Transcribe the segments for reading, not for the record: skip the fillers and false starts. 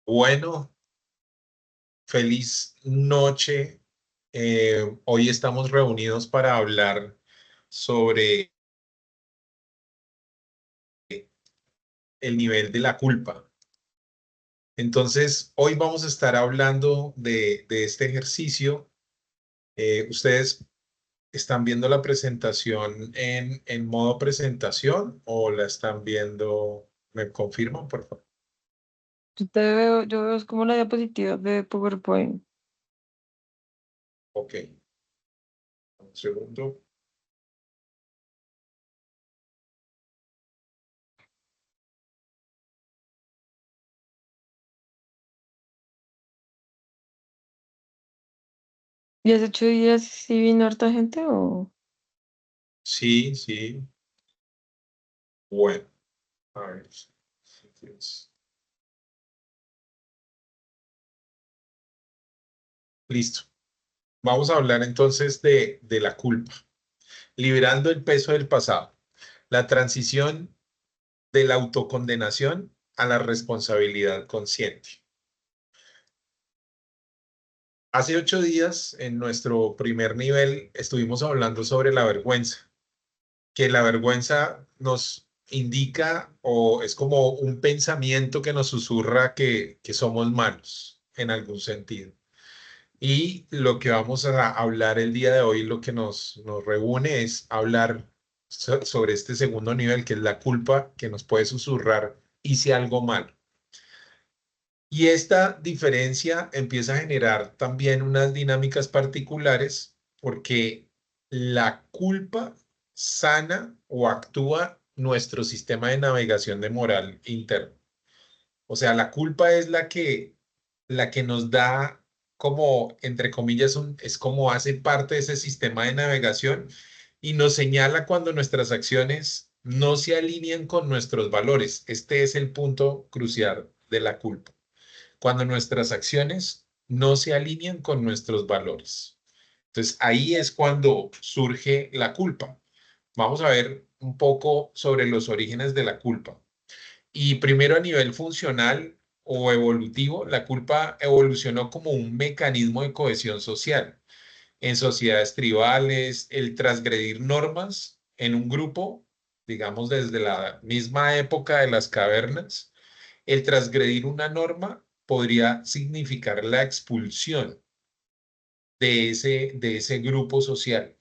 Bueno, feliz noche. Hoy estamos reunidos para hablar sobre el nivel de la culpa. Entonces, hoy vamos a estar hablando de este ejercicio. ¿Ustedes están viendo la presentación en modo presentación o la están viendo? ¿Me confirman, por favor? Yo veo es como la diapositiva de PowerPoint. Ok, un segundo. ¿Y hace 8 días sí vino harta gente o...? Sí, sí. Bueno, a ver. Listo. Vamos a hablar entonces de la culpa, liberando el peso del pasado, la transición de la autocondenación a la responsabilidad consciente. Hace 8 días, en nuestro primer nivel, estuvimos hablando sobre la vergüenza, que la vergüenza nos indica o es como un pensamiento que nos susurra que somos malos en algún sentido. Y lo que vamos a hablar el día de hoy, lo que nos reúne es hablar sobre este segundo nivel, que es la culpa que nos puede susurrar, hice algo mal. Y esta diferencia empieza a generar también unas dinámicas particulares porque la culpa sana o actúa nuestro sistema de navegación de moral interno. O sea, la culpa es la que nos da como, entre comillas, es como hace parte de ese sistema de navegación y nos señala cuando nuestras acciones no se alinean con nuestros valores. Este es el punto crucial de la culpa. Cuando nuestras acciones no se alinean con nuestros valores. Entonces, ahí es cuando surge la culpa. Vamos a ver un poco sobre los orígenes de la culpa. Y primero a nivel funcional o evolutivo, la culpa evolucionó como un mecanismo de cohesión social. En sociedades tribales, el transgredir normas en un grupo, digamos desde la misma época de las cavernas, el transgredir una norma podría significar la expulsión de ese grupo social.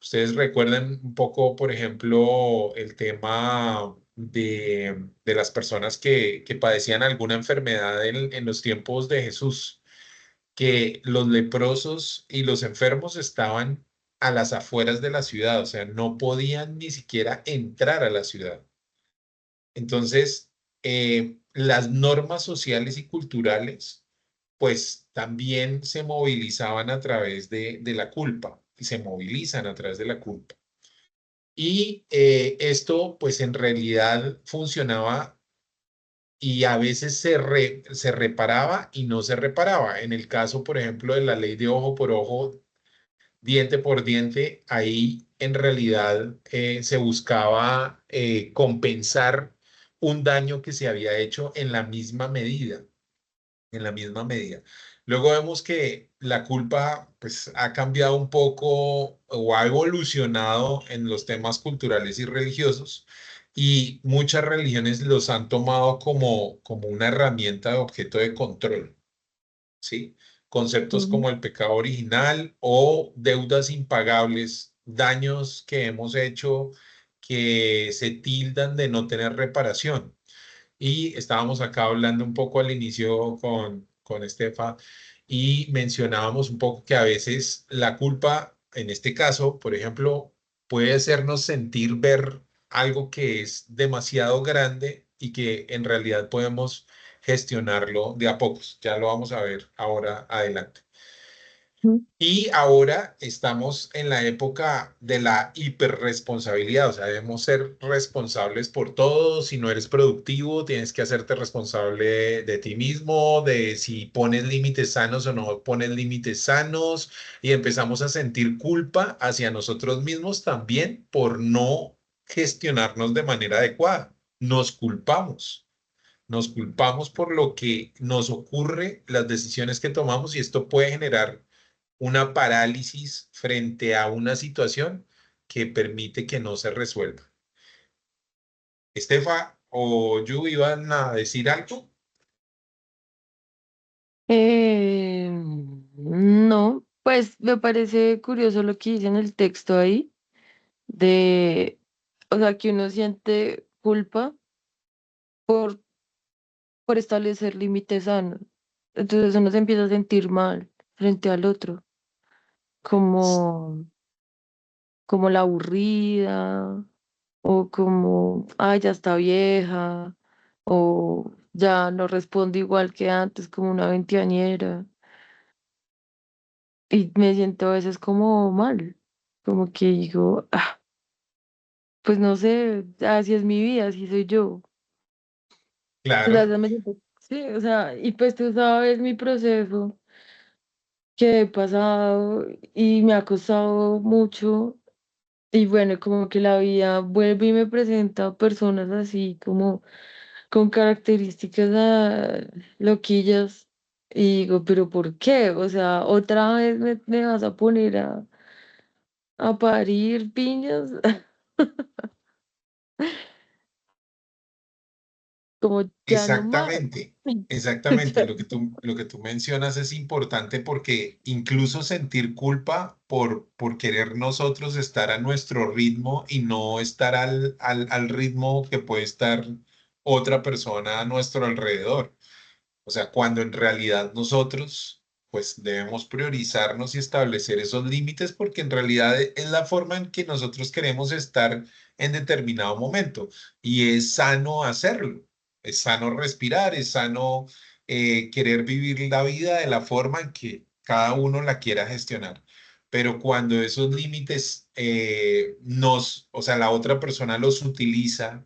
Ustedes recuerdan un poco, por ejemplo, el tema de las personas que padecían alguna enfermedad en los tiempos de Jesús, que los leprosos y los enfermos estaban a las afueras de la ciudad, o sea, no podían ni siquiera entrar a la ciudad. Entonces, las normas sociales y culturales, pues también se movilizaban a través de la culpa y se movilizan a través de la culpa. Y esto, pues en realidad funcionaba y a veces se reparaba y no se reparaba. En el caso, por ejemplo, de la ley de ojo por ojo, diente por diente, ahí en realidad se buscaba compensar un daño que se había hecho en la misma medida, en la misma medida. Luego vemos que la culpa pues ha cambiado un poco o ha evolucionado en los temas culturales y religiosos y muchas religiones los han tomado como una herramienta de objeto de control. ¿Sí? Conceptos Ujú. como el pecado original o deudas impagables, daños que hemos hecho que se tildan de no tener reparación. Y estábamos acá hablando un poco al inicio con Estefa y mencionábamos un poco que a veces la culpa, en este caso, por ejemplo, puede hacernos sentir ver algo que es demasiado grande y que en realidad podemos gestionarlo de a pocos. Ya lo vamos a ver ahora adelante. Ujú. Y ahora estamos en la época de la hiperresponsabilidad, o sea, debemos ser responsables por todo. Si no eres productivo, tienes que hacerte responsable de ti mismo, de si pones límites sanos o no pones límites sanos, y empezamos a sentir culpa hacia nosotros mismos también por no gestionarnos de manera adecuada. Nos culpamos. nos culpamos por lo que nos ocurre, las decisiones que tomamos, y esto puede generar una parálisis frente a una situación que permite que no se resuelva. Estefa o Yu iban a decir algo. No, pues me parece curioso lo que dice en el texto ahí, de, o sea, que uno siente culpa por, por establecer límites sanos. Entonces uno se empieza a sentir mal frente al otro, como, como la aburrida, o como, ay, ya está vieja, o ya no responde igual que antes, como una veinteañera. Y me siento a veces como mal, como que digo, ah, pues no sé, así es mi vida, así soy yo. O sea, Claro, ya me siento, sí, o sea, y pues tú sabes mi proceso que he pasado y me ha costado mucho. Y bueno, como que la vida vuelve y me presenta personas así como con características loquillas. Y digo, ¿pero por qué? O sea, otra vez me vas a poner a parir piñas. Como ya no más. exactamente, exactamente. Lo que tú mencionas es importante porque incluso sentir culpa por querer nosotros estar a nuestro ritmo y no estar al ritmo que puede estar otra persona a nuestro alrededor. O sea, cuando en realidad nosotros, pues debemos priorizarnos y establecer esos límites porque en realidad es la forma en que nosotros queremos estar en determinado momento y es sano hacerlo, es sano respirar, es sano querer vivir la vida de la forma en que cada uno la quiera gestionar. Pero cuando esos límites o sea, la otra persona los utiliza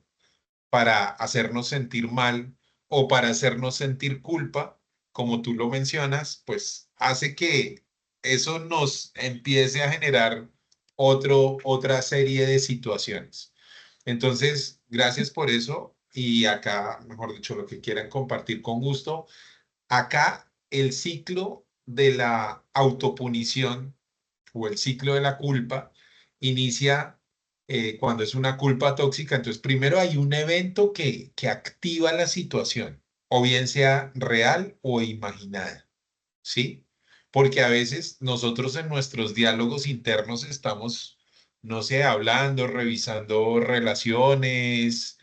para hacernos sentir mal o para hacernos sentir culpa, como tú lo mencionas, pues hace que eso nos empiece a generar otra serie de situaciones. Entonces, gracias por eso y acá, mejor dicho, lo que quieran compartir con gusto. Acá el ciclo de la autopunición o el ciclo de la culpa inicia cuando es una culpa tóxica. Entonces, primero hay un evento que activa la situación, o bien sea real o imaginada, ¿sí? Porque a veces nosotros en nuestros diálogos internos estamos, no sé, hablando, revisando relaciones,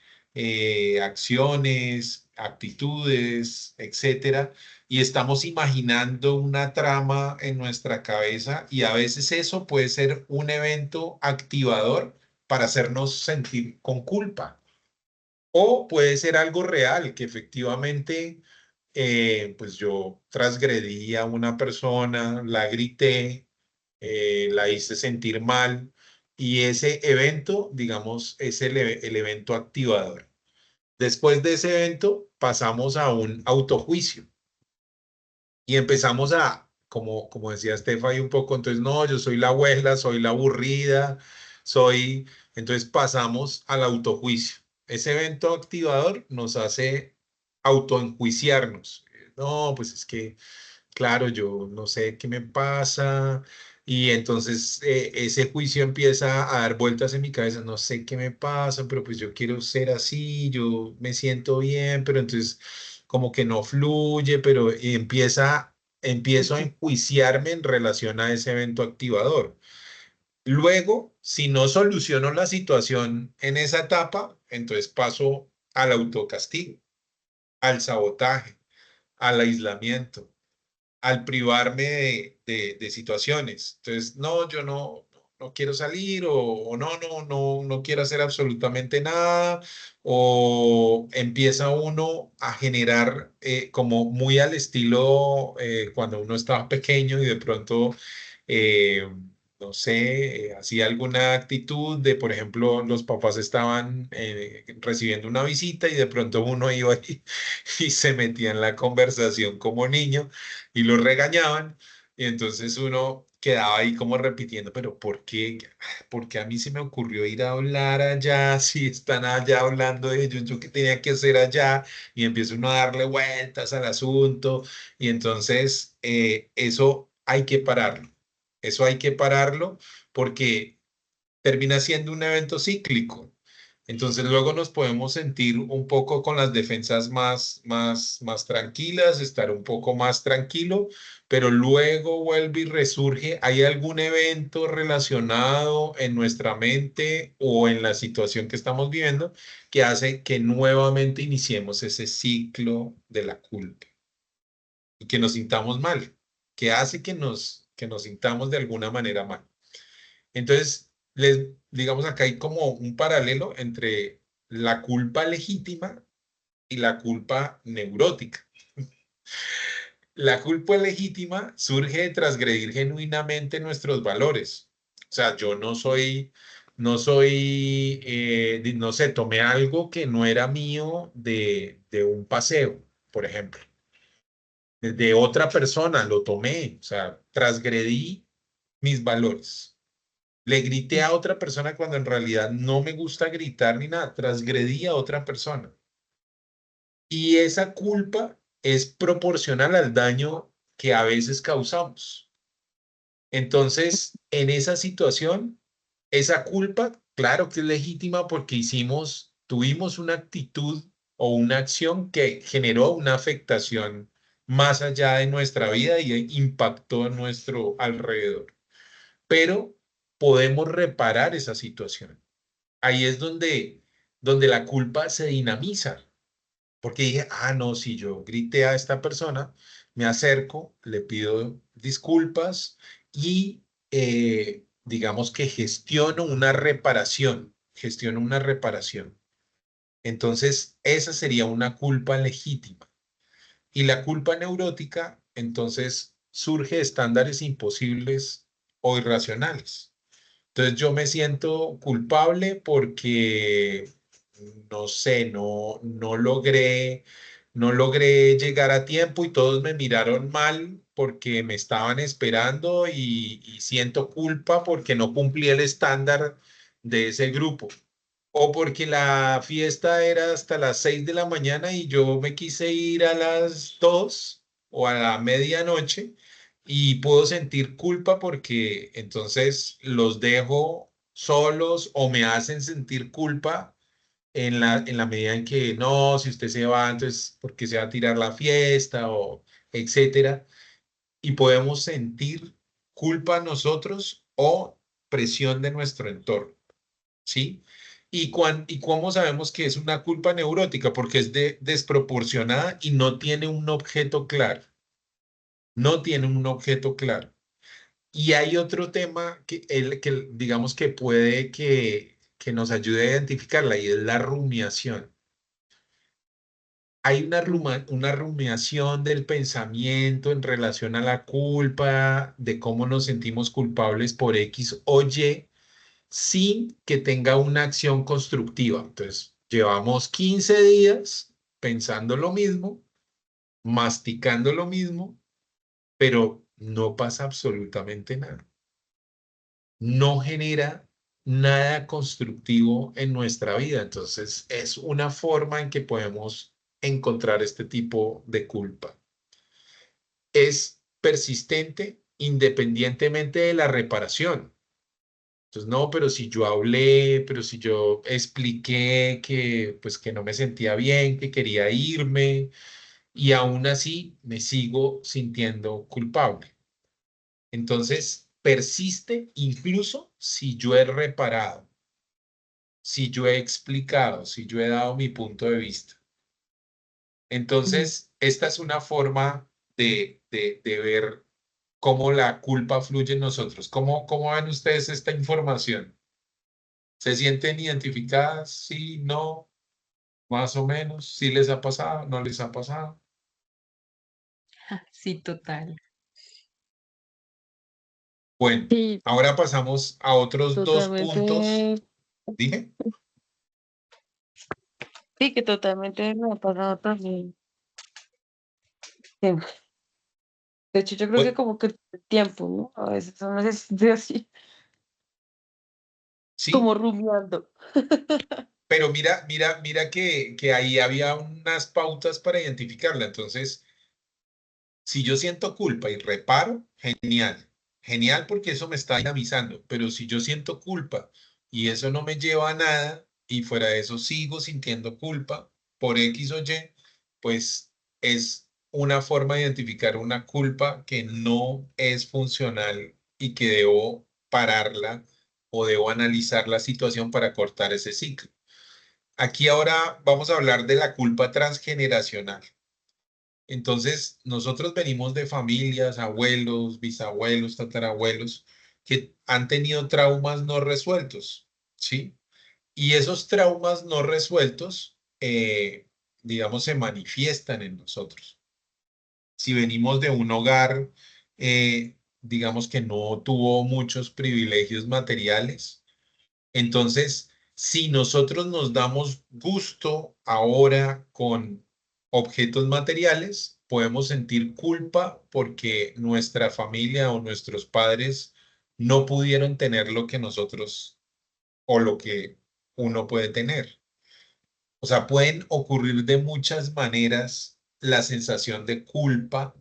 acciones, actitudes, etcétera, y estamos imaginando una trama en nuestra cabeza y a veces eso puede ser un evento activador para hacernos sentir con culpa. O puede ser algo real, que efectivamente, pues yo transgredí a una persona, la grité, la hice sentir mal, y ese evento, digamos, es el evento activador. Después de ese evento, pasamos a un autojuicio y empezamos como decía Estefa, y un poco, entonces, no, yo soy la abuela, soy la aburrida, soy, entonces pasamos al autojuicio. Ese evento activador nos hace autoenjuiciarnos. No, pues es que claro, yo no sé qué me pasa. Y entonces ese juicio empieza a dar vueltas en mi cabeza, no sé qué me pasa, pero pues yo quiero ser así, yo me siento bien, pero entonces como que no fluye, pero empiezo a enjuiciarme en relación a ese evento activador. Luego, si no soluciono la situación en esa etapa, entonces paso al autocastigo, al sabotaje, al aislamiento, al privarme de situaciones. Entonces, no, yo no quiero salir o no quiero hacer absolutamente nada o empieza uno a generar como muy al estilo cuando uno estaba pequeño y de pronto... eh, no sé, hacía alguna actitud de, por ejemplo, los papás estaban recibiendo una visita y de pronto uno iba y se metía en la conversación como niño y lo regañaban y entonces uno quedaba ahí como repitiendo, pero ¿por qué? ¿Por qué a mí se me ocurrió ir a hablar allá si están allá hablando de ellos? ¿Yo qué tenía que hacer allá? Y empiezo uno a darle vueltas al asunto y entonces eso hay que pararlo. Eso hay que pararlo porque termina siendo un evento cíclico. Entonces luego nos podemos sentir un poco con las defensas más tranquilas, estar un poco más tranquilo, pero luego vuelve y resurge. ¿Hay algún evento relacionado en nuestra mente o en la situación que estamos viviendo que hace que nuevamente iniciemos ese ciclo de la culpa y que nos sintamos mal, que hace que nos sintamos de alguna manera mal? Entonces, digamos, acá hay como un paralelo entre la culpa legítima y la culpa neurótica. La culpa legítima surge de transgredir genuinamente nuestros valores. O sea, yo no sé, tomé algo que no era mío de un paseo, por ejemplo. De otra persona lo tomé, o sea, transgredí mis valores. Le grité a otra persona cuando en realidad no me gusta gritar ni nada, transgredí a otra persona. Y esa culpa es proporcional al daño que a veces causamos. Entonces, en esa situación, esa culpa, claro que es legítima porque tuvimos una actitud o una acción que generó una afectación más allá de nuestra vida y impactó en nuestro alrededor. Pero podemos reparar esa situación. Ahí es donde la culpa se dinamiza, porque dije, ah, no, si yo grité a esta persona, me acerco, le pido disculpas y digamos que gestiono una reparación. Entonces, esa sería una culpa legítima. Y la culpa neurótica, entonces, surge de estándares imposibles o irracionales. Entonces yo me siento culpable porque, no sé, no logré llegar a tiempo y todos me miraron mal porque me estaban esperando y siento culpa porque no cumplí el estándar de ese grupo. O porque la fiesta era hasta las 6 de la mañana y yo me quise ir a las 2 o a la medianoche y puedo sentir culpa porque entonces los dejo solos o me hacen sentir culpa en la medida en que no, si usted se va, entonces porque se va a tirar la fiesta o etcétera. Y podemos sentir culpa nosotros o presión de nuestro entorno. ¿Sí? ¿Y cómo sabemos que es una culpa neurótica? Porque es desproporcionada y no tiene un objeto claro. No tiene un objeto claro. Y hay otro tema que digamos que puede que nos ayude a identificarla y es la rumiación. Hay una rumiación del pensamiento en relación a la culpa, de cómo nos sentimos culpables por X o Y sin que tenga una acción constructiva. Entonces, llevamos 15 días pensando lo mismo, masticando lo mismo, pero no pasa absolutamente nada. No genera nada constructivo en nuestra vida. Entonces, es una forma en que podemos encontrar este tipo de culpa. Es persistente independientemente de la reparación. Entonces, no, pero si yo hablé, pero si yo expliqué que, pues, que no me sentía bien, que quería irme, y aún así me sigo sintiendo culpable. Entonces, persiste incluso si yo he reparado, si yo he explicado, si yo he dado mi punto de vista. Ujú. Entonces, esta es una forma de ver cómo la culpa fluye en nosotros. ¿Cómo ven ustedes esta información? ¿Se sienten identificadas? Sí, no, más o menos. ¿Sí les ha pasado? ¿No les ha pasado? Sí, total. Bueno, Sí, ahora pasamos a otros dos puntos. totalmente, Dime. sí, que totalmente me ha pasado también. Que De hecho, yo creo que Pues, como que el tiempo, ¿no? A veces uno se siente así, sí, como rumiando. pero mira que ahí había unas pautas para identificarla. Entonces, si yo siento culpa y reparo, genial. Genial porque eso me está dinamizando. Pero si yo siento culpa y eso no me lleva a nada y fuera de eso sigo sintiendo culpa por X o Y, pues es una forma de identificar una culpa que no es funcional y que debo pararla o debo analizar la situación para cortar ese ciclo. Aquí ahora vamos a hablar de la culpa transgeneracional. Entonces, nosotros venimos de familias, abuelos, bisabuelos, tatarabuelos, que han tenido traumas no resueltos, ¿sí? Y esos traumas no resueltos, digamos, se manifiestan en nosotros. Si venimos de un hogar, digamos, que no tuvo muchos privilegios materiales, entonces, si nosotros nos damos gusto ahora con objetos materiales, podemos sentir culpa porque nuestra familia o nuestros padres no pudieron tener lo que nosotros o lo que uno puede tener. O sea, pueden ocurrir de muchas maneras la sensación de culpa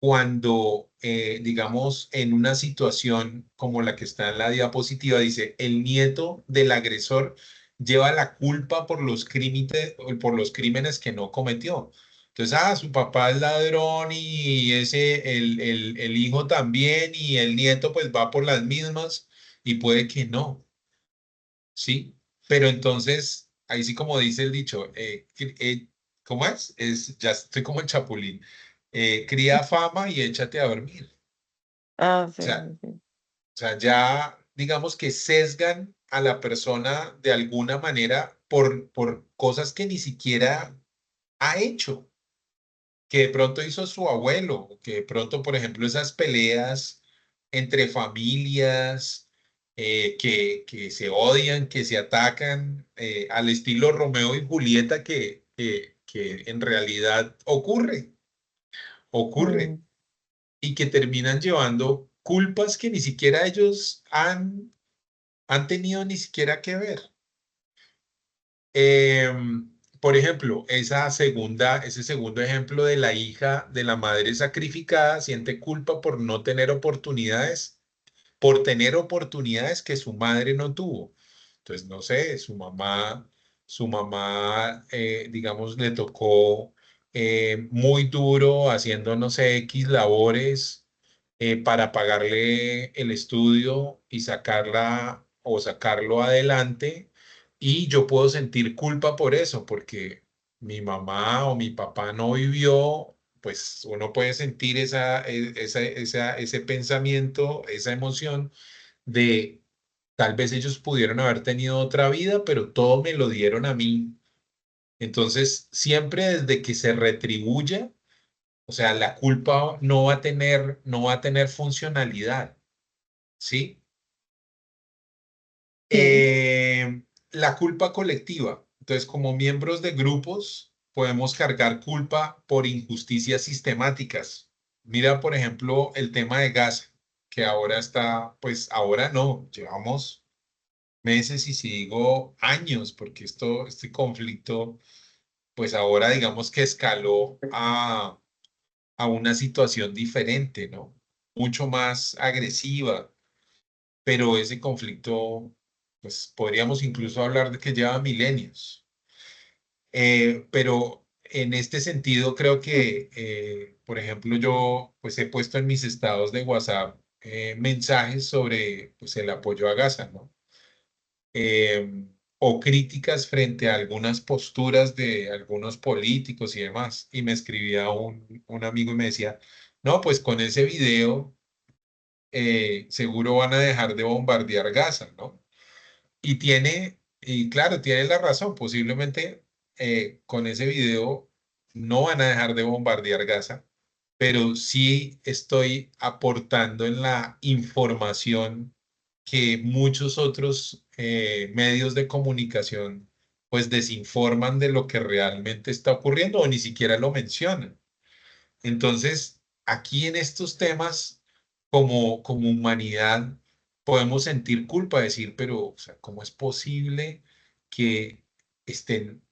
cuando, digamos, en una situación como la que está en la diapositiva, dice, el nieto del agresor lleva la culpa por los crímenes que no cometió. Entonces, su papá es ladrón y el hijo también y el nieto pues va por las mismas y puede que no, ¿sí? Pero entonces, ahí sí como dice el dicho, ¿cómo es? Ya estoy como el chapulín. Cría fama y échate a dormir. Ah, O sí, sea, sí, sí. ya digamos que sesgan a la persona de alguna manera por cosas que ni siquiera ha hecho, que de pronto hizo su abuelo, que de pronto, por ejemplo, esas peleas entre familias que se odian, que se atacan, al estilo Romeo y Julieta, que en realidad ocurre, Mm, y que terminan llevando culpas que ni siquiera ellos han tenido ni siquiera que ver. Por ejemplo, ese segundo ejemplo de la hija de la madre sacrificada siente culpa por no tener oportunidades, por tener oportunidades que su madre no tuvo. Entonces, no sé, su mamá, digamos, le tocó muy duro haciendo, no sé, X labores para pagarle el estudio y sacarla o sacarlo adelante. Y yo puedo sentir culpa por eso, porque mi mamá o mi papá no vivió, pues uno puede sentir ese pensamiento, esa emoción de tal vez ellos pudieron haber tenido otra vida, pero todo me lo dieron a mí. Entonces, siempre desde que se retribuya, o sea, la culpa no va a tener funcionalidad, ¿sí? sí, La culpa colectiva. Entonces, como miembros de grupos, podemos cargar culpa por injusticias sistemáticas. Mira, por ejemplo, el tema de Gaza, que ahora está, pues ahora no, llevamos meses y si digo años, porque este conflicto, pues ahora digamos que escaló a una situación diferente, ¿no? Mucho más agresiva, pero ese conflicto, pues podríamos incluso hablar de que lleva milenios. Pero en este sentido, creo que, por ejemplo, yo pues he puesto en mis estados de WhatsApp mensajes sobre pues, el apoyo a Gaza, ¿no? O críticas frente a algunas posturas de algunos políticos y demás. Y me escribía un amigo y me decía, no, pues con ese video seguro van a dejar de bombardear Gaza, ¿no? Y claro, tiene la razón, posiblemente con ese video no van a dejar de bombardear Gaza, pero sí estoy aportando en la información que muchos otros medios de comunicación pues desinforman de lo que realmente está ocurriendo o ni siquiera lo mencionan. Entonces, aquí en estos temas, como humanidad, podemos sentir culpa, decir, pero, o sea, ¿cómo es posible que estén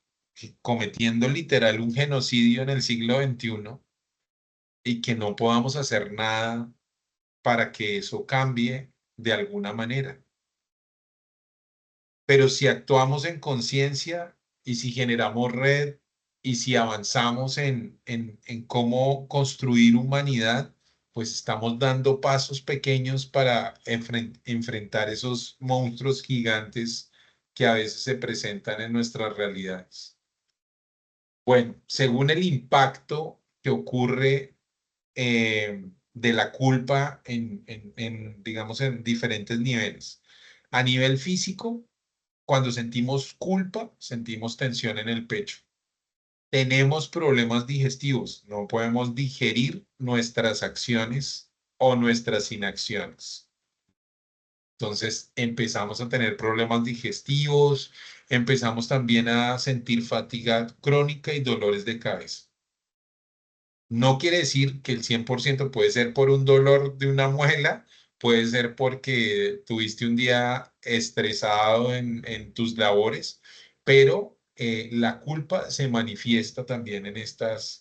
cometiendo literal un genocidio en el siglo XXI y que no podamos hacer nada para que eso cambie de alguna manera? Pero si actuamos en conciencia y si generamos red y si avanzamos en cómo construir humanidad, pues estamos dando pasos pequeños para enfrentar esos monstruos gigantes que a veces se presentan en nuestras realidades. Bueno, según el impacto que ocurre de la culpa digamos, en diferentes niveles. A nivel físico, cuando sentimos culpa, sentimos tensión en el pecho. Tenemos problemas digestivos, no podemos digerir nuestras acciones o nuestras inacciones. Entonces empezamos a tener problemas digestivos, empezamos también a sentir fatiga crónica y dolores de cabeza. No quiere decir que el 100% puede ser por un dolor de una muela, puede ser porque tuviste un día estresado en tus labores, pero la culpa se manifiesta también en estos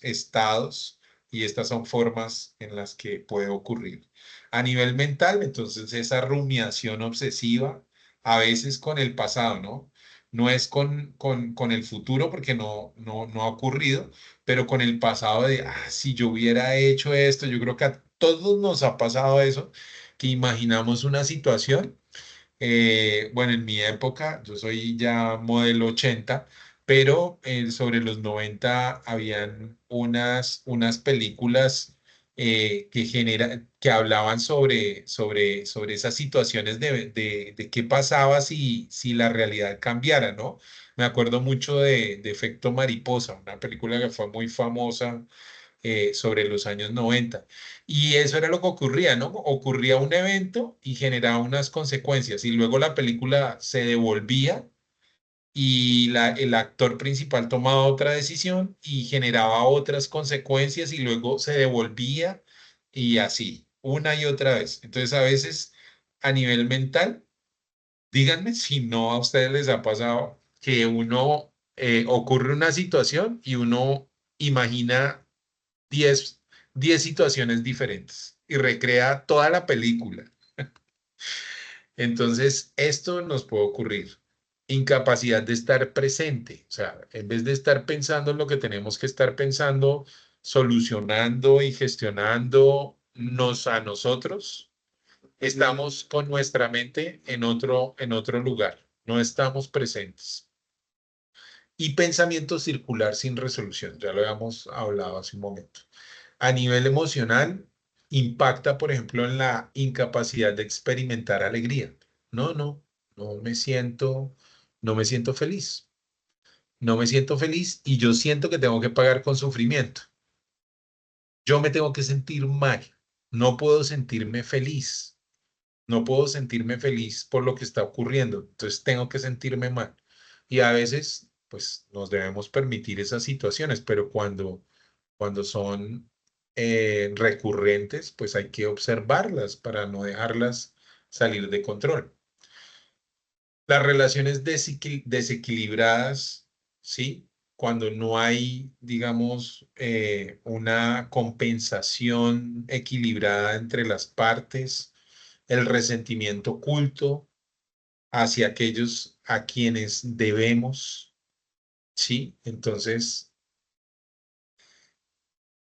estados y estas son formas en las que puede ocurrir. A nivel mental, entonces, esa rumiación obsesiva, a veces con el pasado, ¿no? No es con el futuro porque no ha ocurrido, pero con el pasado de, si yo hubiera hecho esto, yo creo que a todos nos ha pasado eso, que imaginamos una situación. Bueno, en mi época, yo soy ya modelo 80, pero sobre los 90 habían unas películas que hablaban sobre esas situaciones de qué pasaba si la realidad cambiara, ¿no? Me acuerdo mucho de Efecto Mariposa, una película que fue muy famosa sobre los años 90. Y eso era lo que ocurría, ¿no? Ocurría un evento y generaba unas consecuencias y luego la película se devolvía y el actor principal tomaba otra decisión y generaba otras consecuencias y luego se devolvía y así, una y otra vez. Entonces a veces a nivel mental, díganme si no a ustedes les ha pasado que uno ocurre una situación y uno imagina 10 10 situaciones diferentes y recrea toda la película. Entonces, esto nos puede ocurrir. Incapacidad de estar presente. O sea, en vez de estar pensando en lo que tenemos que estar pensando, solucionando y gestionándonos a nosotros, estamos con nuestra mente en otro lugar. No estamos presentes. Y pensamiento circular sin resolución. Ya lo habíamos hablado hace un momento. A nivel emocional, impacta, por ejemplo, en la incapacidad de experimentar alegría. No, no, no me siento, no me siento feliz. No me siento feliz y yo siento que tengo que pagar con sufrimiento. Yo me tengo que sentir mal. No puedo sentirme feliz. No puedo sentirme feliz por lo que está ocurriendo. Entonces tengo que sentirme mal. Y a veces, pues, nos debemos permitir esas situaciones, pero cuando son recurrentes, pues hay que observarlas para no dejarlas salir de control. Las relaciones desequilibradas, ¿sí? Cuando no hay, digamos, una compensación equilibrada entre las partes, el resentimiento oculto hacia aquellos a quienes debemos, ¿sí? Entonces,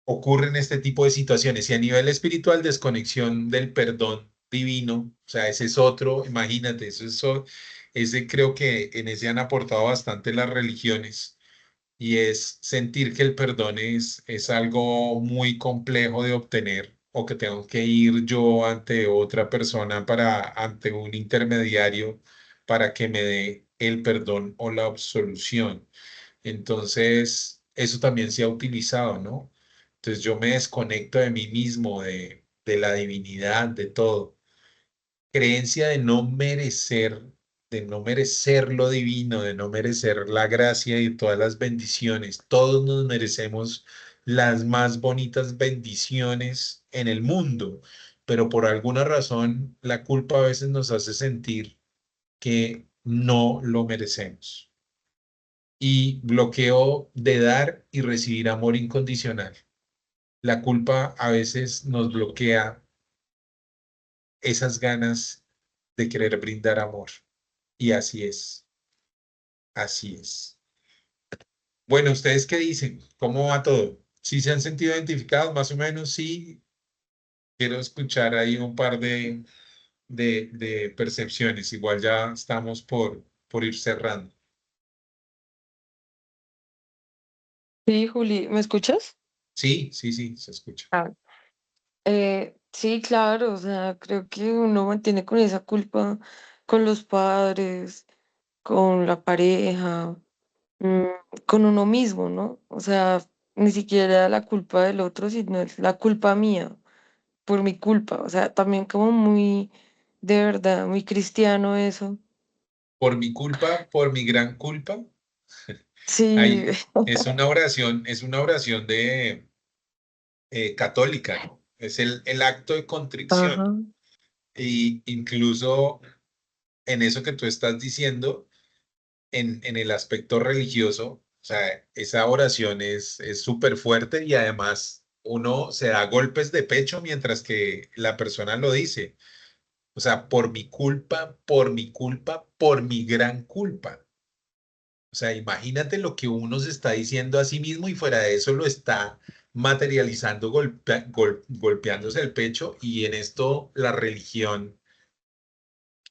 ocurren este tipo de situaciones y a nivel espiritual, desconexión del perdón divino, o sea, ese es otro, imagínate, ese creo que en ese han aportado bastante las religiones y es sentir que el perdón es algo muy complejo de obtener o que tengo que ir yo ante otra persona ante un intermediario para que me dé el perdón o la absolución. Entonces, eso también se ha utilizado, ¿no? Entonces yo me desconecto de mí mismo, de la divinidad, de todo. Creencia de no merecer lo divino, de no merecer la gracia y todas las bendiciones. Todos nos merecemos las más bonitas bendiciones en el mundo, pero por alguna razón la culpa a veces nos hace sentir que no lo merecemos. Y bloqueo de dar y recibir amor incondicional. La culpa a veces nos bloquea esas ganas de querer brindar amor. Y así es, así es. Bueno, ¿ustedes qué dicen? ¿Cómo va todo? ¿Sí se han sentido identificados? Más o menos, sí. Quiero escuchar ahí un par de percepciones. Igual ya estamos por ir cerrando. Sí, Juli, ¿me escuchas? Sí, sí, sí, se escucha. Ah, sí, claro, o sea, creo que uno mantiene con esa culpa con los padres, con la pareja, mm, con uno mismo, ¿no? O sea, ni siquiera la culpa del otro, sino es la culpa mía, por mi culpa. O sea, también como muy, de verdad, muy cristiano eso. Por mi culpa, por mi gran culpa. Sí, Ahí es una oración de católica, ¿no? Es el acto de contrición. ajá. Y incluso en eso que tú estás diciendo, en el aspecto religioso, o sea, esa oración es súper fuerte y además uno se da golpes de pecho mientras que la persona lo dice. O sea, por mi culpa, por mi culpa, por mi gran culpa. O sea, imagínate lo que uno se está diciendo a sí mismo y fuera de eso lo está materializando, golpeándose el pecho y en esto la religión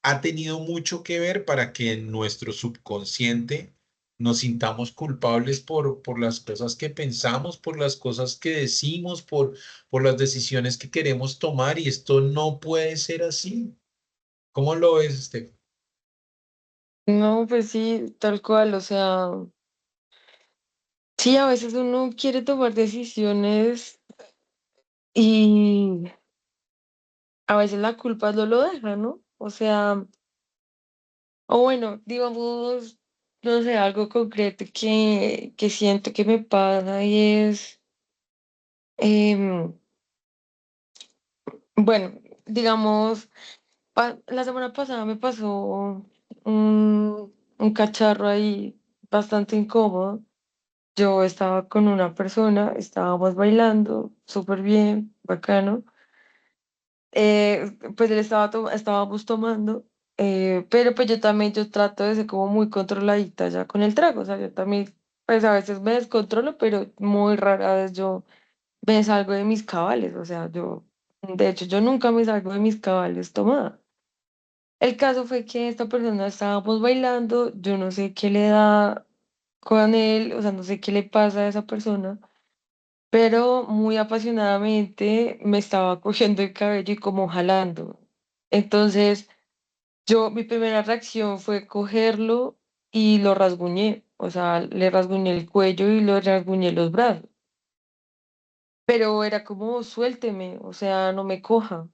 ha tenido mucho que ver para que en nuestro subconsciente nos sintamos culpables por las cosas que pensamos, por las cosas que decimos, por las decisiones que queremos tomar y esto no puede ser así. ¿Cómo lo ves, Estefan? No, pues sí, tal cual, o sea, sí, a veces uno quiere tomar decisiones y a veces la culpa no lo deja, ¿no? O sea, o bueno, digamos, no sé, algo concreto que siento que me pasa y es, em, bueno, digamos, la semana pasada me pasó un cacharro ahí bastante incómodo. Yo estaba con una persona, estábamos bailando súper bien, bacano. Pues él estábamos tomando, pero pues yo también yo trato de ser como muy controladita ya con el trago, o sea, yo también pues a veces me descontrolo, pero muy rara vez yo me salgo de mis cabales, o sea, de hecho, yo nunca me salgo de mis cabales tomada. El caso fue que esta persona estábamos bailando, yo no sé qué le da con él, o sea, no sé qué le pasa a esa persona, pero muy apasionadamente me estaba cogiendo el cabello y como jalando. Entonces, mi primera reacción fue cogerlo y lo rasguñé, o sea, le rasguñé el cuello y lo rasguñé los brazos, pero era como suélteme, o sea, no me coja.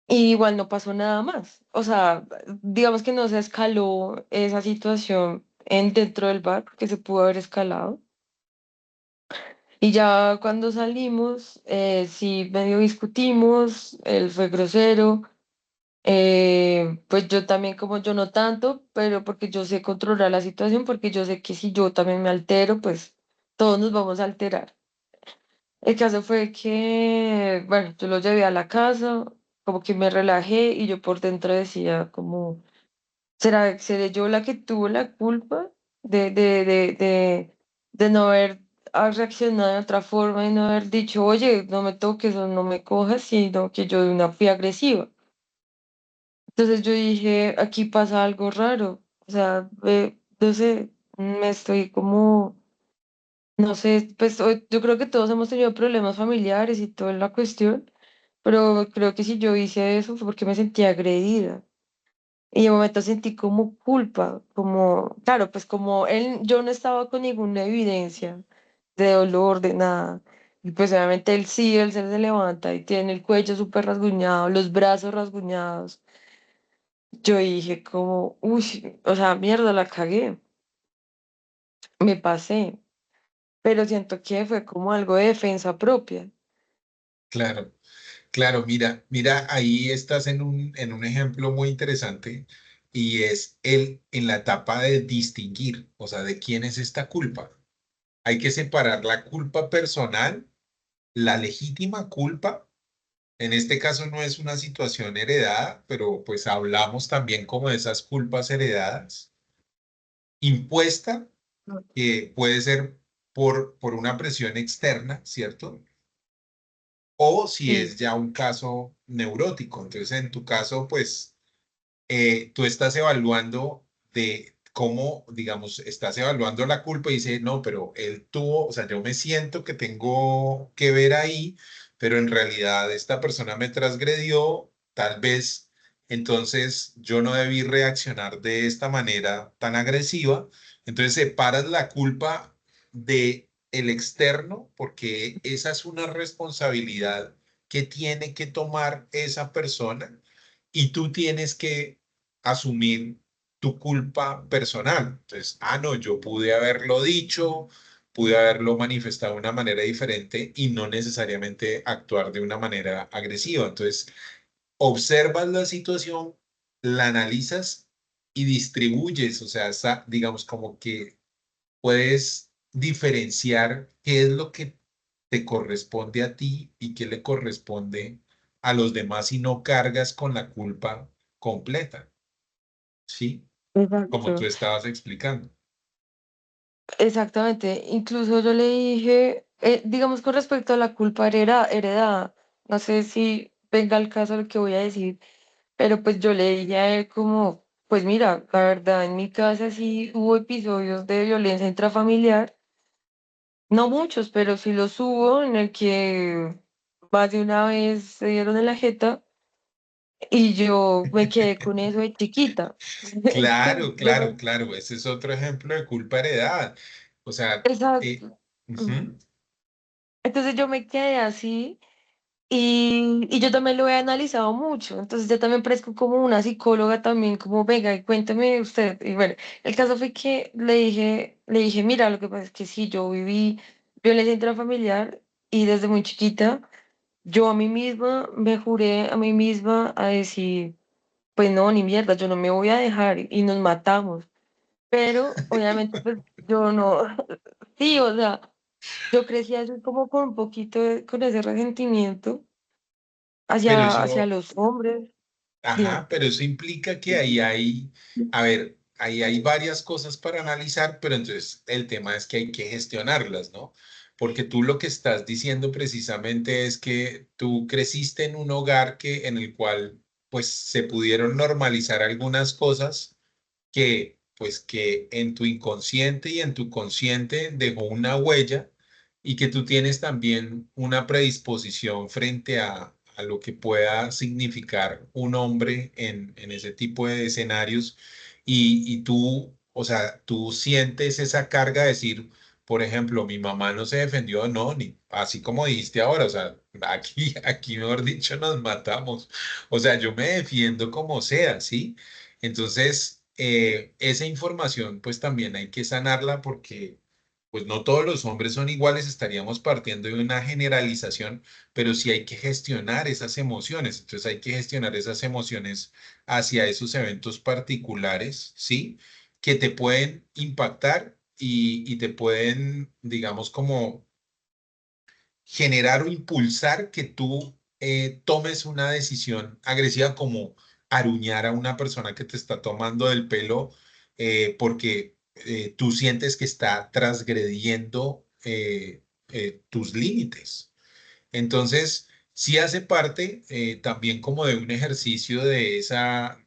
Y igual no pasó nada más. O sea, digamos que no se escaló esa situación dentro del bar, porque se pudo haber escalado. Y ya cuando salimos, sí medio discutimos, él fue grosero, pues yo también como yo no tanto, pero porque yo sé controlar la situación, porque yo sé que si yo también me altero, pues todos nos vamos a alterar. El caso fue que, bueno, yo lo llevé a la casa, como que me relajé y yo por dentro decía como, ¿seré yo la que tuvo la culpa de no haber reaccionado de otra forma y no haber dicho, oye, no me toques o no me cojas, sino que yo de una fui agresiva? Entonces yo dije, aquí pasa algo raro, o sea, no sé, me estoy como, no sé, pues yo creo que todos hemos tenido problemas familiares y toda la cuestión, pero creo que si yo hice eso fue porque me sentía agredida. Y de momento sentí como culpa, como, claro, pues como yo no estaba con ninguna evidencia de dolor, de nada. Y pues obviamente él se levanta y tiene el cuello súper rasguñado, los brazos rasguñados. Yo dije como, uy, o sea, mierda, la cagué, me pasé. pero siento que fue como algo de defensa propia. Claro, claro, mira, ahí estás en un ejemplo muy interesante y es en la etapa de distinguir, o sea, de quién es esta culpa. Hay que separar la culpa personal, la legítima culpa. En este caso no es una situación heredada, pero pues hablamos también como de esas culpas heredadas, impuesta, que puede ser por una presión externa, ¿cierto? O si Sí, es ya un caso neurótico. Entonces, en tu caso, pues tú estás evaluando de cómo, digamos, estás evaluando la culpa y dice, no, pero él tuvo, o sea, yo me siento que tengo que ver ahí, pero en realidad esta persona me transgredió, tal vez, entonces yo no debí reaccionar de esta manera tan agresiva. Entonces separas la culpa de el externo porque esa es una responsabilidad que tiene que tomar esa persona y tú tienes que asumir tu culpa personal. Entonces, no, yo pude haberlo dicho, pude haberlo manifestado de una manera diferente y no necesariamente actuar de una manera agresiva. Entonces, observas la situación, la analizas y distribuyes, o sea, digamos como que puedes diferenciar qué es lo que te corresponde a ti y qué le corresponde a los demás y no cargas con la culpa completa, ¿sí? Como tú exacto, estabas explicando. exactamente. Incluso yo le dije, digamos con respecto a la culpa heredada, no sé si venga al caso lo que voy a decir, pero pues yo le dije a él como, pues mira, la verdad en mi casa sí hubo episodios de violencia intrafamiliar, no muchos, pero sí los hubo en el que más de una vez se dieron en la jeta y yo me quedé con eso de chiquita. Claro, claro, Entonces, claro. Ese es otro ejemplo de culpa heredada. O sea, exacto. ujú. Entonces yo me quedé así y yo también lo he analizado mucho. Entonces yo también parezco como una psicóloga también, como venga, y cuénteme usted. Y bueno, el caso fue que le dije, mira, lo que pasa es que sí, yo viví violencia intrafamiliar y desde muy chiquita yo a mí misma me juré a mí misma a decir, pues no, ni mierda, yo no me voy a dejar y nos matamos. Pero obviamente pues yo no, sí, o sea, yo crecí así como con un poquito, con ese resentimiento Pero hacia eso, los hombres. Dime. ajá, pero eso implica que ahí hay, a ver, ahí hay varias cosas para analizar, pero entonces el tema es que hay que gestionarlas, ¿no? Porque tú lo que estás diciendo precisamente es que tú creciste en un hogar en el cual pues se pudieron normalizar algunas cosas que en tu inconsciente y en tu consciente dejó una huella y que tú tienes también una predisposición frente a lo que pueda significar un hombre en ese tipo de escenarios y tú, o sea, tú sientes esa carga de decir, por ejemplo, mi mamá no se defendió, no, ni así como dijiste ahora, o sea, aquí mejor dicho nos matamos, o sea, yo me defiendo como sea, ¿sí? Entonces, esa información pues también hay que sanarla porque pues no todos los hombres son iguales, estaríamos partiendo de una generalización, pero sí hay que gestionar esas emociones. Entonces hay que gestionar esas emociones hacia esos eventos particulares, ¿sí? Que te pueden impactar y te pueden, digamos, como generar o impulsar que tú tomes una decisión agresiva como aruñar a una persona que te está tomando del pelo porque tú sientes que está transgrediendo tus límites. Entonces, sí hace parte también como de un ejercicio de esa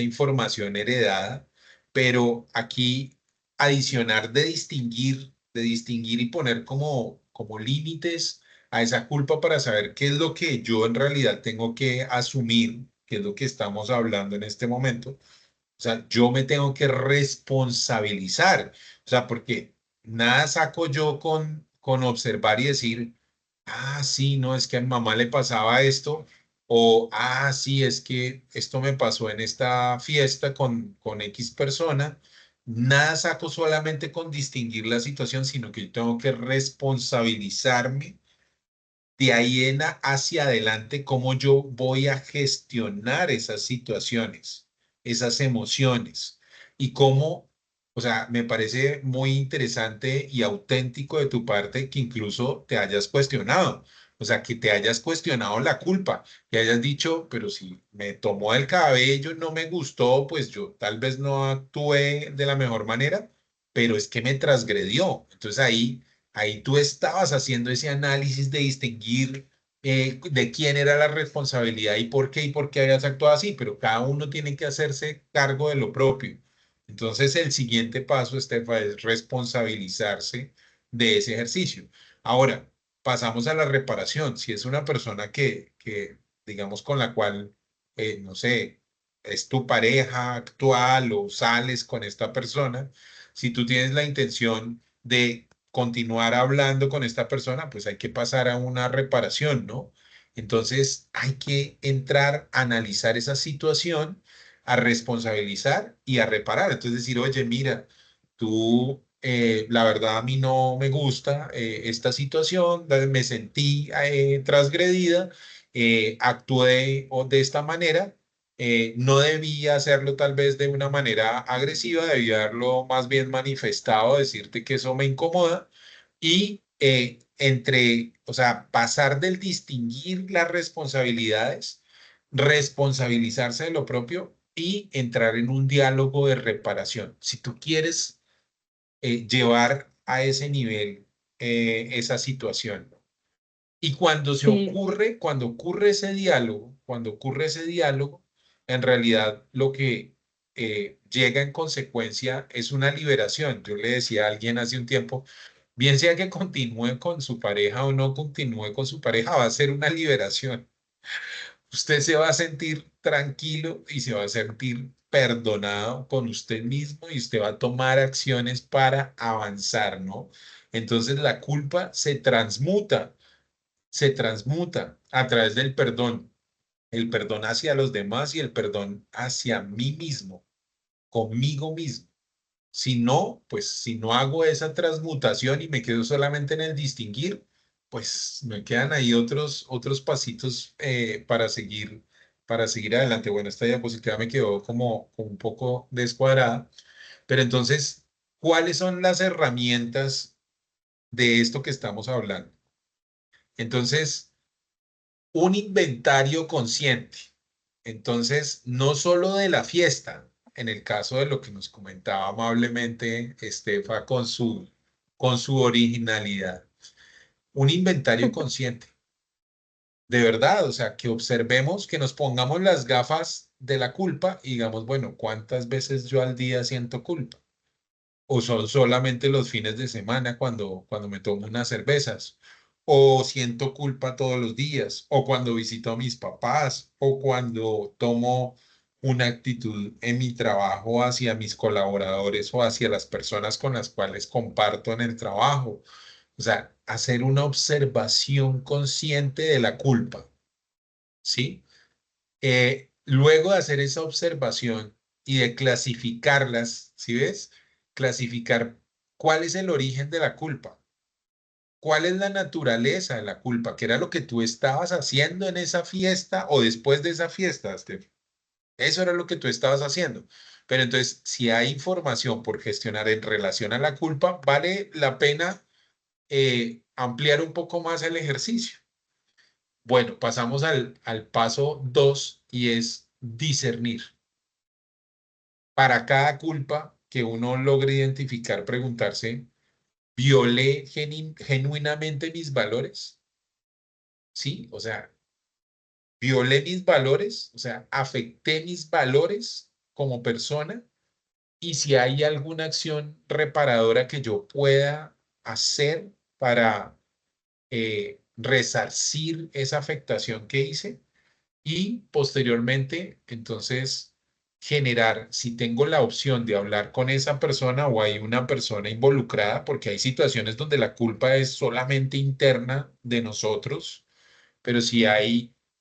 información heredada, pero aquí adicionar de distinguir y poner como límites a esa culpa para saber qué es lo que yo en realidad tengo que asumir, qué es lo que estamos hablando en este momento. O sea, yo me tengo que responsabilizar. O sea, porque nada saco yo con observar y decir, sí, no, es que a mi mamá le pasaba esto, o, sí, es que esto me pasó en esta fiesta con X persona, Nada saco solamente con distinguir la situación, sino que yo tengo que responsabilizarme de ahí hacia adelante, cómo yo voy a gestionar esas situaciones, esas emociones y cómo, o sea, me parece muy interesante y auténtico de tu parte que incluso te hayas cuestionado, o sea, que te hayas cuestionado la culpa, que hayas dicho, pero si me tomó el cabello, no me gustó, pues yo tal vez no actué de la mejor manera, pero es que me transgredió. Entonces ahí tú estabas haciendo ese análisis de distinguir de quién era la responsabilidad y por qué habías actuado así, pero cada uno tiene que hacerse cargo de lo propio. Entonces, el siguiente paso, Estefa, es responsabilizarse de ese ejercicio. Ahora, pasamos a la reparación. Si es una persona digamos, con la cual, no sé, es tu pareja actual o sales con esta persona, si tú tienes la intención de continuar hablando con esta persona, pues hay que pasar a una reparación, ¿no? Entonces hay que entrar a analizar esa situación, a responsabilizar y a reparar. Entonces decir, oye, mira, tú, la verdad a mí no me gusta esta situación, me sentí transgredida, actué de esta manera. No debía hacerlo tal vez de una manera agresiva, debía haberlo más bien manifestado, decirte que eso me incomoda y o sea, pasar del distinguir las responsabilidades, responsabilizarse de lo propio y entrar en un diálogo de reparación. Si tú quieres llevar a ese nivel esa situación. Y Sí, cuando ocurre ese diálogo, en realidad lo que llega en consecuencia es una liberación. Yo le decía a alguien hace un tiempo, bien sea que continúe con su pareja o no continúe con su pareja, va a ser una liberación. Usted se va a sentir tranquilo y se va a sentir perdonado con usted mismo y usted va a tomar acciones para avanzar, ¿no? Entonces la culpa se transmuta a través del perdón, el perdón hacia los demás y el perdón hacia mí mismo, conmigo mismo. Si no, pues si no hago esa transmutación y me quedo solamente en el distinguir, pues me quedan ahí otros pasitos para seguir adelante. Bueno, esta diapositiva me quedó como un poco descuadrada, pero entonces, ¿cuáles son las herramientas de esto que estamos hablando? Entonces, un inventario consciente. Entonces, no solo de la fiesta, en el caso de lo que nos comentaba amablemente Estefa con su originalidad, un inventario consciente, de verdad, o sea, que observemos, que nos pongamos las gafas de la culpa y digamos, bueno, ¿cuántas veces yo al día siento culpa? ¿O son solamente los fines de semana cuando me tomo unas cervezas? ¿O siento culpa todos los días? ¿O cuando visito a mis papás? ¿O cuando tomo una actitud en mi trabajo hacia mis colaboradores o hacia las personas con las cuales comparto en el trabajo? O sea, hacer una observación consciente de la culpa, ¿sí? Luego de hacer esa observación y de clasificarlas, ¿sí ves? Clasificar cuál es el origen de la culpa, cuál es la naturaleza de la culpa, qué era lo que tú estabas haciendo en esa fiesta o después de esa fiesta, Steph. Eso era lo que tú estabas haciendo. Pero entonces, si hay información por gestionar en relación a la culpa, vale la pena ampliar un poco más el ejercicio. Bueno, pasamos al paso 2 y es discernir. Para cada culpa que uno logre identificar, preguntarse, ¿violé genuinamente mis valores? Sí, o sea, ¿violé mis valores? O sea, ¿afecté mis valores como persona? Y si hay alguna acción reparadora que yo pueda hacer para resarcir esa afectación que hice. Y posteriormente, entonces, generar, si tengo la opción de hablar con esa persona o hay una persona involucrada, porque hay situaciones donde la culpa es solamente interna de nosotros, pero si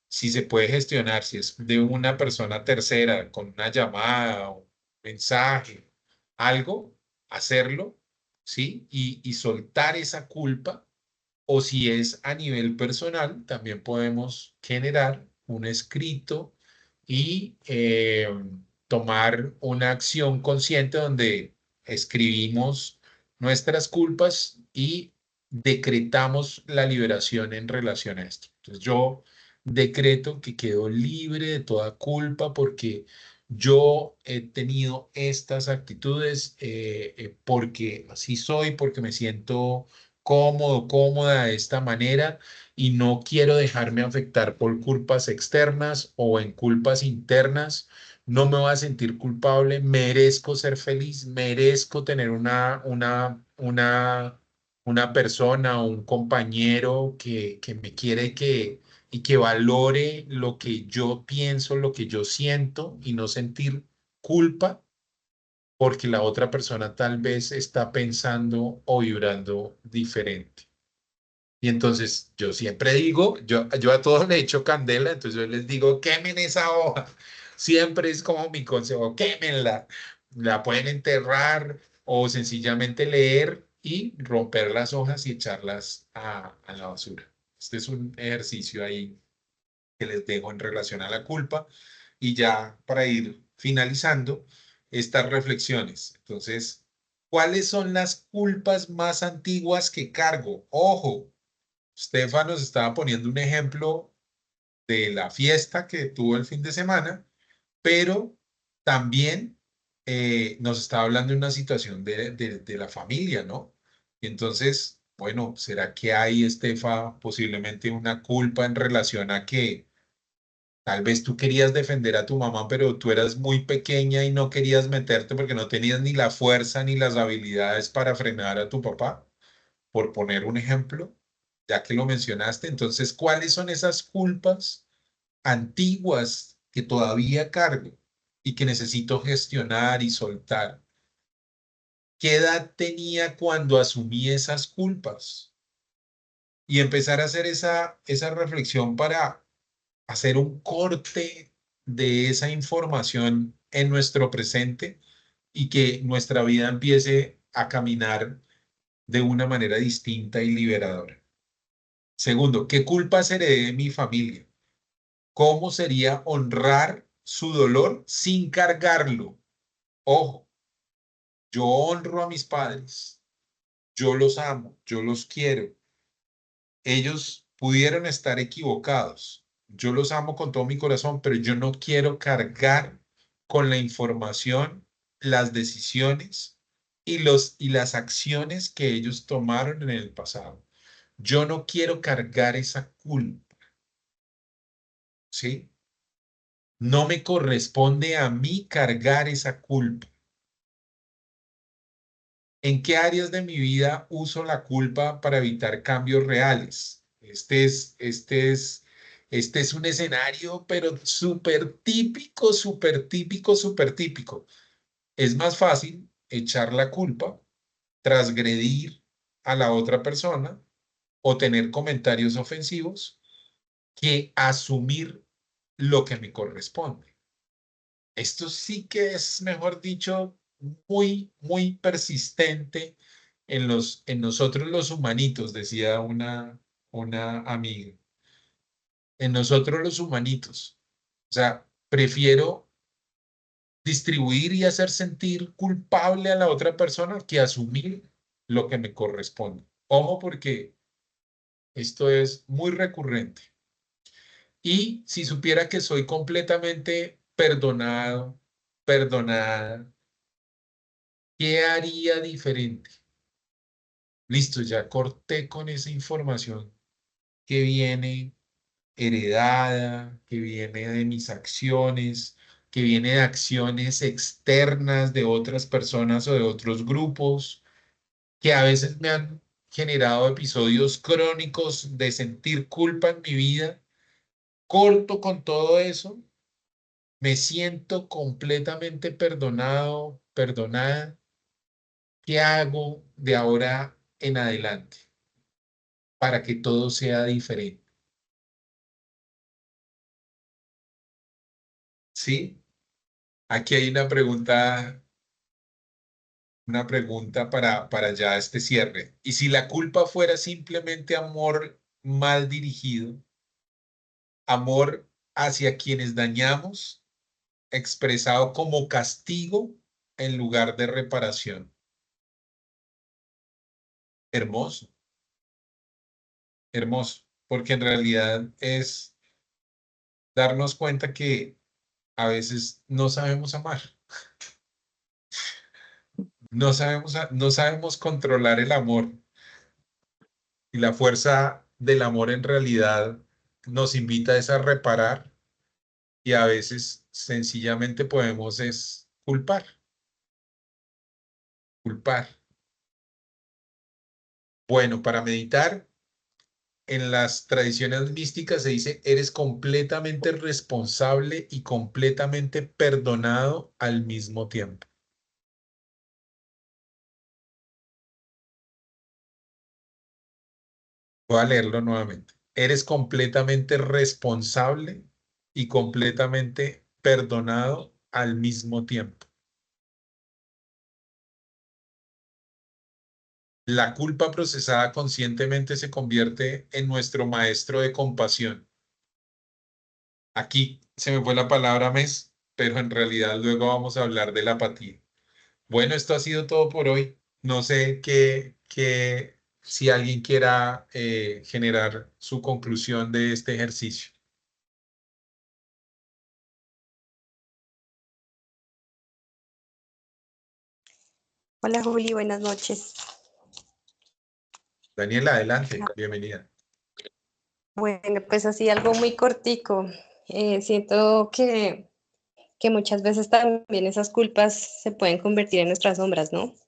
se puede gestionar, si es de una persona tercera con una llamada o mensaje, algo, hacerlo, ¿sí? Y soltar esa culpa. O si es a nivel personal, también podemos generar un escrito y tomar una acción consciente donde escribimos nuestras culpas y decretamos la liberación en relación a esto. Entonces yo decreto que quedo libre de toda culpa porque yo he tenido estas actitudes, porque así soy, porque me siento cómodo, cómoda de esta manera y no quiero dejarme afectar por culpas externas o en culpas internas. No me voy a sentir culpable, merezco ser feliz, merezco tener una persona o un compañero que me quiere y que valore lo que yo pienso, lo que yo siento y no sentir culpa porque la otra persona tal vez está pensando o vibrando diferente. Y entonces yo siempre digo, yo a todos le echo candela, entonces yo les digo, quemen esa hoja. Siempre es como mi consejo, quémenla. La pueden enterrar o sencillamente leer y romper las hojas y echarlas a la basura. Este es un ejercicio ahí que les dejo en relación a la culpa y ya para ir finalizando estas reflexiones. Entonces, ¿cuáles son las culpas más antiguas que cargo? Ojo, Stefan nos estaba poniendo un ejemplo de la fiesta que tuvo el fin de semana, pero también nos estaba hablando de una situación de la familia, ¿no? Y entonces, bueno, ¿será que hay, Estefa, posiblemente una culpa en relación a que tal vez tú querías defender a tu mamá, pero tú eras muy pequeña y no querías meterte porque no tenías ni la fuerza ni las habilidades para frenar a tu papá, por poner un ejemplo, ya que lo mencionaste? Entonces, ¿cuáles son esas culpas antiguas que todavía cargo y que necesito gestionar y soltar? ¿Qué edad tenía cuando asumí esas culpas? Y empezar a hacer esa reflexión para hacer un corte de esa información en nuestro presente y que nuestra vida empiece a caminar de una manera distinta y liberadora. Segundo, ¿qué culpas heredé de mi familia? ¿Cómo sería honrar su dolor sin cargarlo? Ojo, yo honro a mis padres, yo los amo, yo los quiero. Ellos pudieron estar equivocados. Yo los amo con todo mi corazón, pero yo no quiero cargar con la información, las decisiones y las acciones que ellos tomaron en el pasado. Yo no quiero cargar esa culpa, ¿sí? No me corresponde a mí cargar esa culpa. ¿En qué áreas de mi vida uso la culpa para evitar cambios reales? Este es un escenario, pero súper típico, súper típico, súper típico. Es más fácil echar la culpa, transgredir a la otra persona o tener comentarios ofensivos que asumir lo que me corresponde. Esto sí que es, mejor dicho, muy, muy persistente en nosotros los humanitos, decía una amiga, en nosotros los humanitos. O sea, prefiero distribuir y hacer sentir culpable a la otra persona que asumir lo que me corresponde. Ojo, porque esto es muy recurrente. Y si supiera que soy completamente perdonado, perdonada, ¿qué haría diferente? Listo, ya corté con esa información que viene heredada, que viene de mis acciones, que viene de acciones externas de otras personas o de otros grupos, que a veces me han generado episodios crónicos de sentir culpa en mi vida. Corto con todo eso, me siento completamente perdonado, perdonada. ¿Qué hago de ahora en adelante para que todo sea diferente? ¿Sí? Aquí hay una pregunta una pregunta para ya este cierre. ¿Y si la culpa fuera simplemente amor mal dirigido, amor hacia quienes dañamos, expresado como castigo en lugar de reparación? Hermoso, hermoso, porque en realidad es darnos cuenta que a veces no sabemos amar, no sabemos controlar el amor y la fuerza del amor en realidad nos invita es a reparar y a veces sencillamente podemos es culpar, culpar. Bueno, para meditar en las tradiciones místicas se dice, eres completamente responsable y completamente perdonado al mismo tiempo. Voy a leerlo nuevamente. Eres completamente responsable y completamente perdonado al mismo tiempo. La culpa procesada conscientemente se convierte en nuestro maestro de compasión. Aquí se me fue la palabra mes, pero en realidad luego vamos a hablar de la apatía. Bueno, esto ha sido todo por hoy. No sé si alguien quiera generar su conclusión de este ejercicio. Hola Juli, buenas noches. Daniela, adelante, bienvenida. Bueno, pues así algo muy cortico. Siento que muchas veces también esas culpas se pueden convertir en nuestras sombras, ¿no? Sin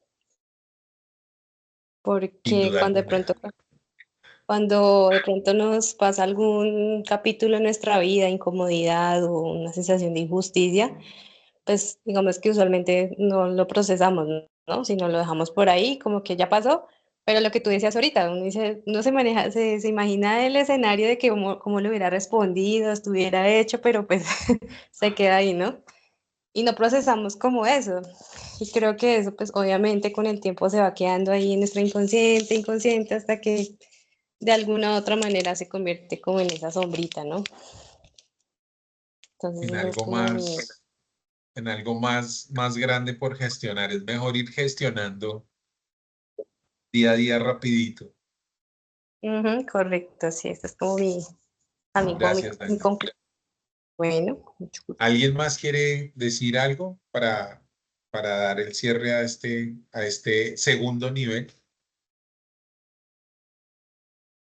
Porque duda alguna. cuando de pronto nos pasa algún capítulo en nuestra vida, incomodidad o una sensación de injusticia, pues digamos que usualmente no lo procesamos, ¿no? Sino lo dejamos por ahí, como que ya pasó, pero lo que tú decías ahorita, uno dice, no se maneja, se imagina el escenario de que cómo le hubiera respondido, estuviera hecho, pero pues se queda ahí, ¿no? Y no procesamos como eso. Y creo que eso, pues obviamente con el tiempo se va quedando ahí en nuestro inconsciente, hasta que de alguna u otra manera se convierte como en esa sombrita, ¿no? Entonces En eso es algo como mi... más, en algo más grande por gestionar. Es mejor ir gestionando día a día rapidito. Ujú, correcto, sí, esto es como mi, a mí como Gracias, mi Daniela. conclusión. Bueno, mucho gusto. ¿Alguien más quiere decir algo para dar el cierre a este segundo nivel?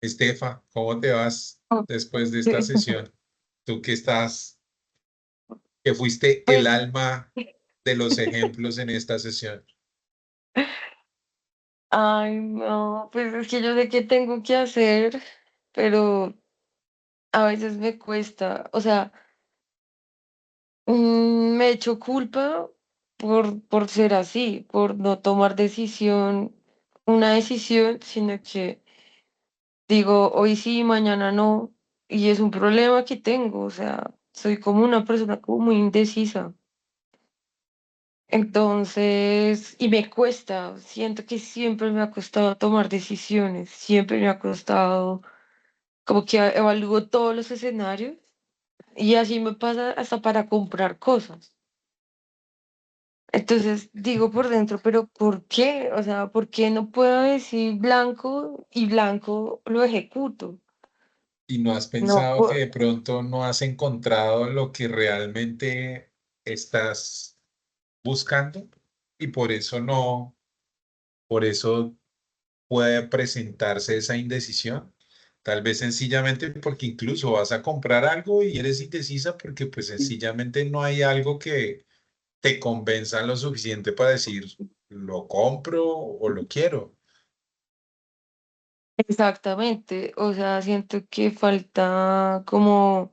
Estefa, ¿cómo te vas después de esta sesión? Tú que fuiste el Pues, alma de los ejemplos en esta sesión. ay, no, pues es que yo sé qué tengo que hacer, pero a veces me cuesta, o sea, me echo culpa por ser así, por no tomar una decisión, sino que digo, hoy sí, mañana no, y es un problema que tengo, o sea, soy como una persona como muy indecisa. Entonces, y me cuesta, siento que siempre me ha costado tomar decisiones, siempre me ha costado, como que evalúo todos los escenarios y así me pasa hasta para comprar cosas. Entonces digo por dentro, pero ¿por qué? O sea, ¿por qué no puedo decir blanco y blanco lo ejecuto? ¿Y no has No pensado que puedo. de pronto no has encontrado lo que realmente estás buscando? Y por eso puede presentarse esa indecisión. Tal vez sencillamente porque incluso vas a comprar algo y eres indecisa porque pues sencillamente no hay algo que te convenza lo suficiente para decir lo compro o lo quiero. Exactamente, o sea, siento que falta como,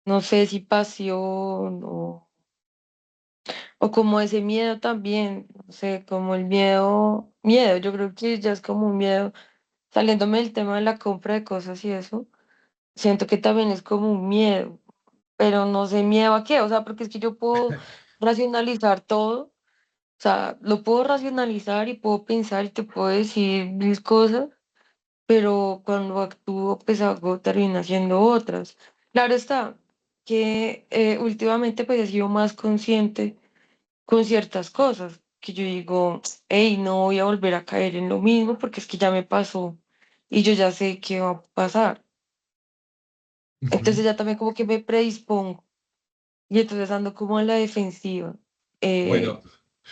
no sé si pasión o como ese miedo también, no sé, como el miedo, yo creo que ya es como un miedo, saliéndome del tema de la compra de cosas y eso, siento que también es como un miedo, pero no sé miedo a qué, o sea, porque es que yo puedo racionalizar todo, O sea, lo puedo racionalizar y puedo pensar y te puedo decir mil cosas, pero cuando actúo, pues algo termina siendo otras. Claro está que últimamente pues he sido más consciente con ciertas cosas, que yo digo, hey, no voy a volver a caer en lo mismo porque es que ya me pasó y yo ya sé qué va a pasar. Ujú. Entonces ya también como que me predispongo y entonces ando como a la defensiva. Bueno,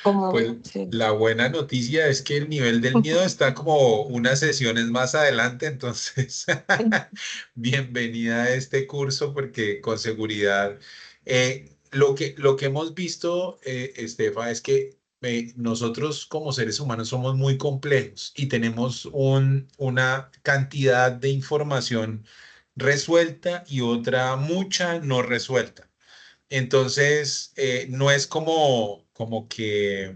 Como, pues sí. la buena noticia es que el nivel del miedo está como unas sesiones más adelante, entonces bienvenida a este curso porque con seguridad lo que hemos visto, Estefa, es que nosotros como seres humanos somos muy complejos y tenemos una cantidad de información resuelta y otra mucha no resuelta. Entonces, no es como que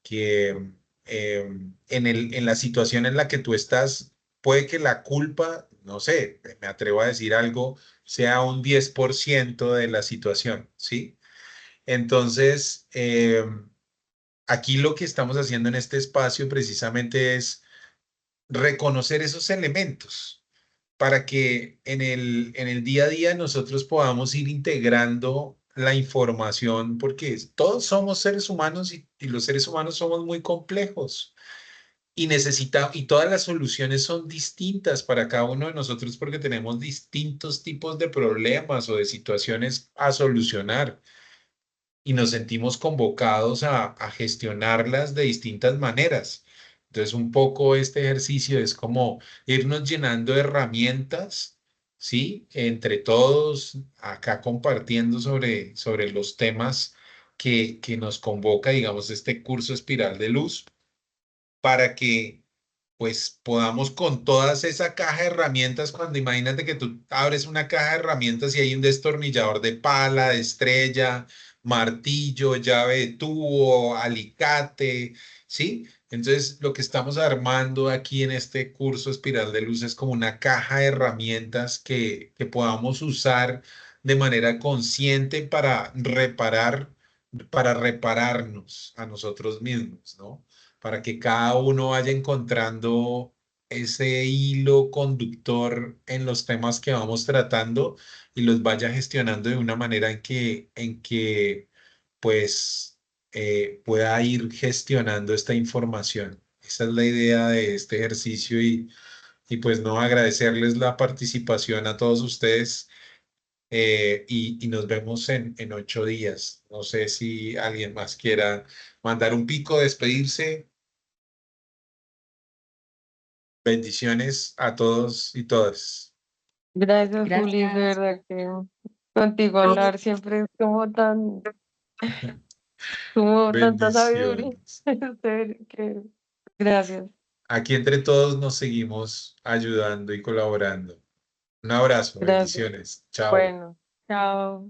en la situación en la que tú estás, puede que la culpa, no sé, me atrevo a decir algo, sea un 10% de la situación, ¿sí? Entonces, aquí lo que estamos haciendo en este espacio precisamente es reconocer esos elementos para que en el día a día nosotros podamos ir integrando la información, porque todos somos seres humanos y los seres humanos somos muy complejos y todas las soluciones son distintas para cada uno de nosotros porque tenemos distintos tipos de problemas o de situaciones a solucionar y nos sentimos convocados a gestionarlas de distintas maneras. Entonces, un poco este ejercicio es como irnos llenando de herramientas, ¿sí? Entre todos, acá compartiendo sobre los temas que nos convoca, digamos, este curso Espiral de Luz, para que pues podamos con todas esa caja de herramientas, cuando imagínate que tú abres una caja de herramientas y hay un destornillador de pala, de estrella, martillo, llave de tubo, alicate, ¿sí? Entonces, lo que estamos armando aquí en este curso Espiral de Luz es como una caja de herramientas que podamos usar de manera consciente para repararnos a nosotros mismos, ¿no? Para que cada uno vaya encontrando ese hilo conductor en los temas que vamos tratando y los vaya gestionando de una manera en que pues pueda ir gestionando esta información. Esa es la idea de este ejercicio y pues no agradecerles la participación a todos ustedes y nos vemos en 8 días. No sé si alguien más quiera mandar un pico, despedirse. Bendiciones a todos y todas. Gracias, Juli, de Gracias. verdad que contigo hablar siempre es como tan, como tanta sabiduría. Bendiciones. Gracias. Aquí entre todos nos seguimos ayudando y colaborando. Un abrazo, Gracias. bendiciones. Chao. Bueno, chao.